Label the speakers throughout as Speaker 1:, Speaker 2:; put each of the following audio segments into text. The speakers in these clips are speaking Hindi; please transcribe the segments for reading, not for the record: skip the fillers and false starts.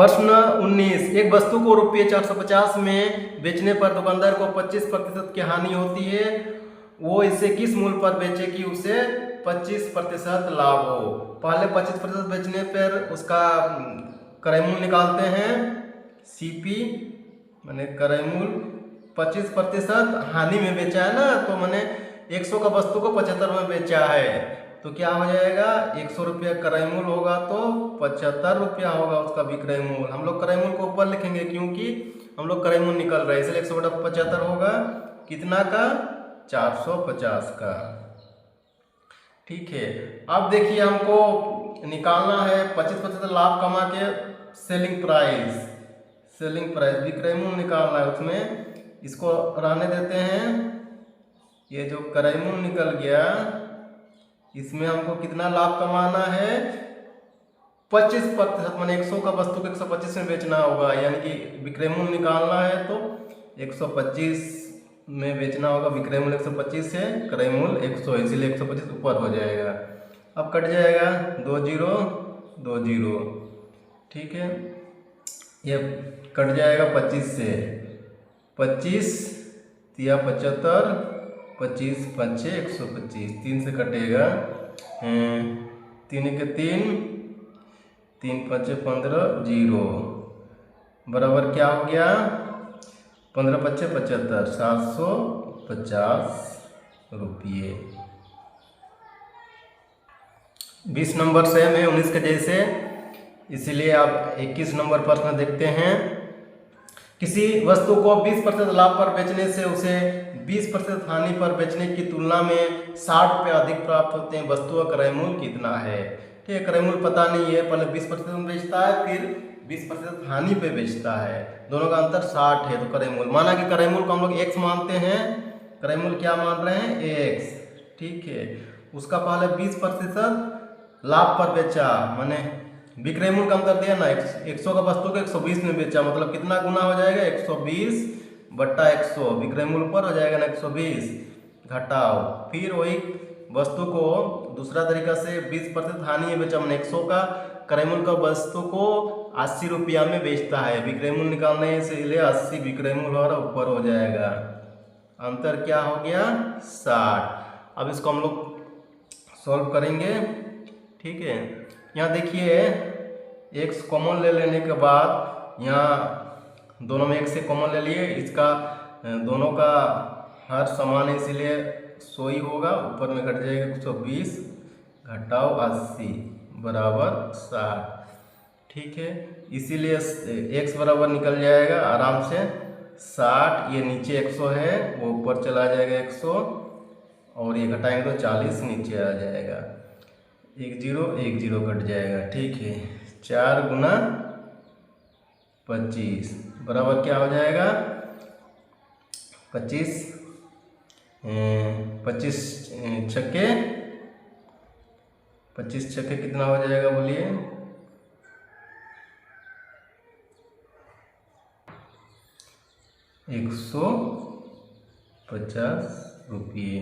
Speaker 1: प्रश्न 19, एक वस्तु को रुपये 450 में बेचने पर दुकानदार को 25% की हानि होती है। वो इसे किस मूल्य पर बेचे कि उसे 25% लाभ हो। पहले 25% बेचने पर उसका क्रय मूल्य निकालते हैं, सीपी मैंने क्रय मूल्य। 25% हानि में बेचा है ना, तो मैंने 100 का वस्तु को 75 में बेचा है, तो क्या हो जाएगा, 100 रुपया क्रय मूल्य होगा तो 75 रुपया होगा उसका विक्रय मूल्य। हम लोग क्रय मूल्य को ऊपर लिखेंगे क्योंकि हम लोग क्रय मूल्य निकल रहे हैं, इसलिए 100/75 होगा कितना का, 450 का। ठीक है, अब देखिए हमको निकालना है 25% लाभ कमा के सेलिंग प्राइस विक्रय मूल्य निकालना है। उसमें इसको रहने देते हैं, ये जो क्रय मूल्य निकल गया इसमें हमको कितना लाभ कमाना है, 25%। मैंने 100 का वस्तु को 125 में बेचना होगा, यानी कि विक्रय मूल्य निकालना है तो 125 में बेचना होगा। विक्रय मूल्य 125 है, क्रय मूल्य 100 है, इसीलिए 125 ऊपर हो जाएगा। अब कट जाएगा 2 0 2 0, ठीक है, ये कट जाएगा 25 से, 25 या 75, 25 5 125, 3 से कटेगा, 3 के 3, 3 5 15 0 बराबर क्या हो गया, 15 5 75, 750 रुपये। 20 नंबर सेम है 19 के जैसे, इसीलिए आप 21 नंबर प्रश्न देखते हैं। किसी वस्तु को 20% लाभ पर बेचने से उसे 20% हानि पर बेचने की तुलना में 60 रुपये अधिक प्राप्त होते हैं। वस्तु का क्रय मूल्य कितना है। ठीक है, क्रय मूल्य पता नहीं है, पहले 20% में बेचता है, फिर 20% हानि पे बेचता है, दोनों का अंतर 60 है। तो क्रय मूल्य, माना कि क्रय मूल्य को हम लोग x मानते हैं, क्रय मूल्य क्या मान रहे हैं, x। ठीक है, उसका पहले 20% लाभ पर बेचा, माने विक्रय मूल्य का अंतर दिया ना, 100 का वस्तु को 120 में बेचा, मतलब कितना गुना हो जाएगा, 120/100, विक्रय मूल्य पर हो जाएगा ना 120, घटाओ, फिर वही वस्तु को दूसरा तरीका से 20% हानि में बेचा, मैंने 100 का क्रय मूल्य का वस्तु को 80 रुपया में बेचता है, विक्रय मूल्य निकालने से इसलिए 80 विक्रय मूल्य और ऊपर हो जाएगा, अंतर क्या हो गया, 60। अब इसको हम लोग सॉल्व करेंगे। ठीक है, यहाँ देखिए x कॉमन ले लेने के बाद यहाँ दोनों में 1 से कॉमन ले लिए, इसका दोनों का हर समान है इसीलिए 100 ही होगा, ऊपर में घट जाएगा 120 घटाओ 80 बराबर 60। ठीक है, इसीलिए x बराबर निकल जाएगा आराम से 60, ये नीचे 100 है वो ऊपर चला जाएगा 100, और ये घटाएंगे तो 40 नीचे आ जाएगा, 1 0 1 0 कट जाएगा। ठीक है, 4 गुना 25 बराबर क्या हो जाएगा, 25 छक्के 25 छक्के कितना हो जाएगा बोलिए, 150 रुपये।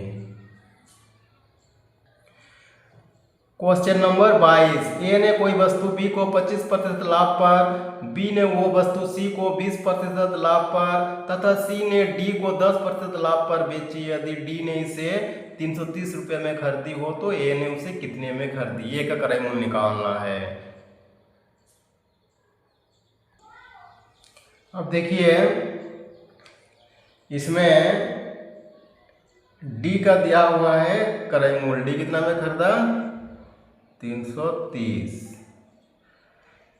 Speaker 1: क्वेश्चन नंबर 22, ए ने कोई वस्तु बी को 25% लाभ पर, बी ने वो वस्तु सी को 20% लाभ पर तथा सी ने डी को 10% लाभ पर बेची। यदि डी ने इसे 330 रुपये में खरीदी हो तो ए ने उसे कितने में खरीदी। ए का क्रय मूल्य निकालना है। अब देखिए इसमें डी का दिया हुआ है क्रय मूल्य, डी कितना में खरीदा, 330।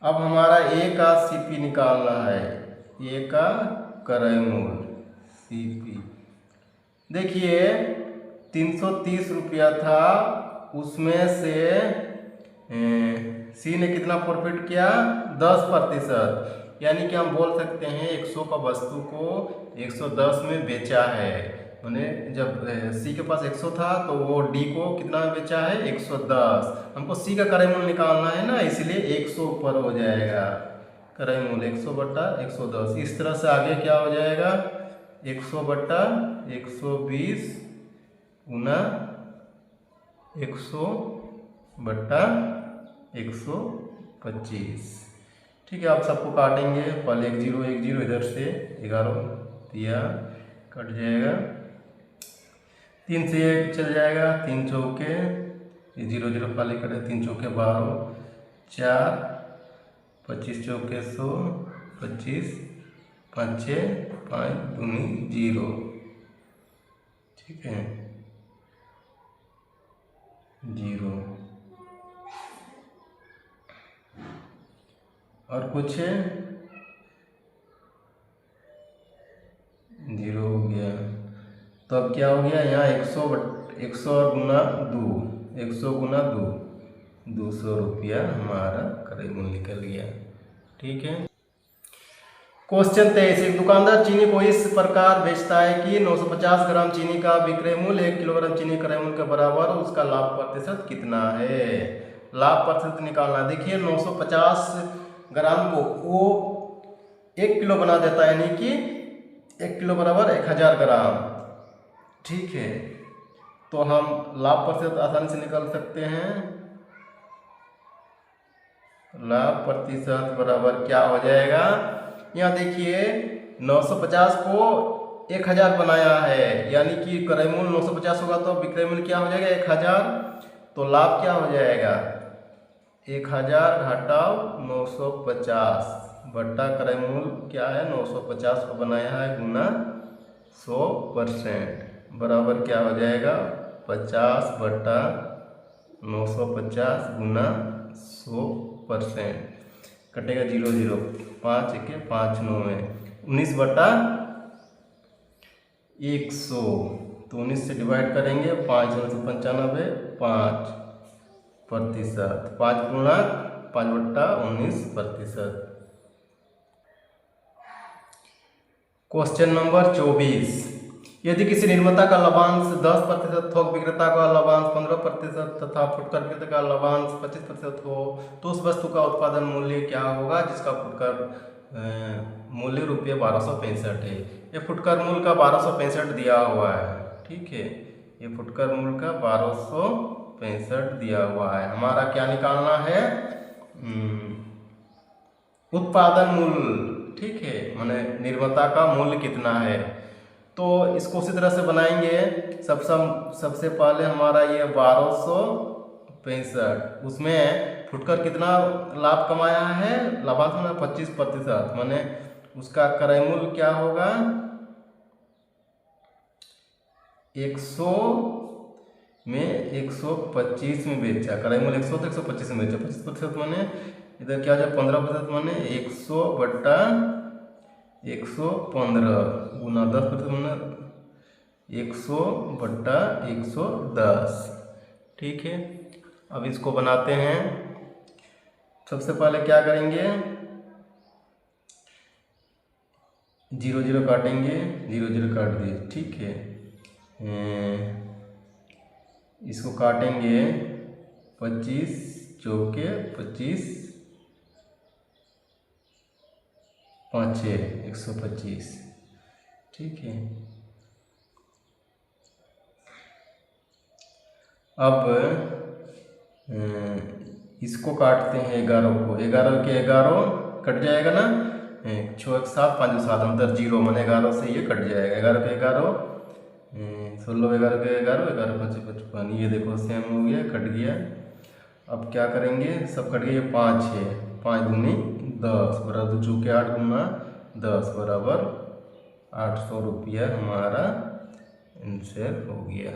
Speaker 1: अब हमारा ए का सीपी निकालना है, ए का क्रय मूल्य सीपी। देखिए 330 रुपया था, उसमें से सी ने कितना प्रॉफिट किया, 10%, यानी कि हम बोल सकते हैं 100 का वस्तु को 110 में बेचा है। मैंने जब सी के पास 100 था तो वो डी को कितना में बेचा है, 110। हमको सी का क्रय मूल्य निकालना है ना, इसलिए 100 ऊपर हो जाएगा, क्रय मूल्य 100/110। इस तरह से आगे क्या हो जाएगा, 100/120 गुना 100/125। ठीक है, आप सबको काटेंगे। पहले 1 0 इधर से 11 दिया, कट जाएगा। 3 से 1 चल जाएगा, 3 चौके 0 0 पहले कटे, 3 चौके 12, 4 25 चौके 100, 25 5 6 5 दूनी 0। ठीक है, 0 और कुछ 0 हो गया। तो अब क्या हो गया, यहाँ 100 गुना 2, 100 गुना 2, 200 रुपया हमारा क्रय मूल्य निकल गया। ठीक है। क्वेश्चन 23, एक दुकानदार चीनी को इस प्रकार बेचता है कि 950 ग्राम चीनी का विक्रय मूल्य 1 किलोग्राम चीनी क्रय मूल्य के बराबर, उसका लाभ प्रतिशत कितना है? लाभ प्रतिशत निकालना। देखिए 950 ग्राम को वो 1 किलो बना देता है, यानी कि 1 किलो बराबर 1000 ग्राम। ठीक है, तो हम लाभ प्रतिशत आसानी से निकाल सकते हैं। लाभ प्रतिशत बराबर क्या हो जाएगा, यहाँ देखिए 950 को 1000 बनाया है, यानी कि क्रय मूल्य 950 होगा तो विक्रय मूल्य क्या हो जाएगा 1000। तो लाभ क्या हो जाएगा 1000 घटाओ 950 बट्टा क्रय मूल्य क्या है 950 को बनाया है गुना 100% बराबर क्या हो जाएगा 50 बट्टा 950 गुना 100%। कटेगा 0 0, 5 1 5 9 में 19 बटा 100। तो 19 से डिवाइड करेंगे, 5 995 5%, 5 पूर्णांक 5 बट्टा 19%। क्वेश्चन नंबर 24, यदि किसी निर्माता का लाभांश 10%, थोक विक्रेता का लाभांश 15% तथा फुटकर विक्रेता का लाभांश 25% हो, तो उस वस्तु का उत्पादन मूल्य क्या होगा जिसका फुटकर मूल्य ₹1265 है। ये फुटकर मूल्य का 1265 दिया हुआ है। ठीक है, ये फुटकर मूल्य का 1265 दिया हुआ है। हमारा क्या निकालना है उत्पादन मूल्य। ठीक है, माने निर्माता का मूल्य कितना है। तो इसको उसी तरह से बनाएंगे। सबसे पहले हमारा ये 1265, उसमें फुटकर कितना लाभ कमाया है, लाभांश में 25%, माने उसका क्रय मूल्य क्या होगा 100 में 125 में बेचा, क्रय मूल्य 100 तो 125 में बेचा, 25% माने इधर क्या हो जाए 15%, माने 100 बट्टा 115 गुना 10%, माने 100 बट्टा 110। ठीक है, अब इसको बनाते हैं। सबसे पहले क्या करेंगे 0 0 काटेंगे, 0 0 काट दिए। ठीक है, इसको काटेंगे 25 चौके 25 5 6 125। ठीक है, अब इसको काटते हैं 11 को, 11 के 11 कट जाएगा ना, 6 1 7 5 7 अंतर 0, माने 11 से ये कट जाएगा। 11 के 11 16, 11 के 11 11 5 55, ये देखो सेम हो गया, कट गया। अब क्या करेंगे, सब कट गया, 5 है, 5 दूनी 10 बराबर 2 चौके 8 गुना 10 बराबर 800 रुपया हमारा आंसर हो गया।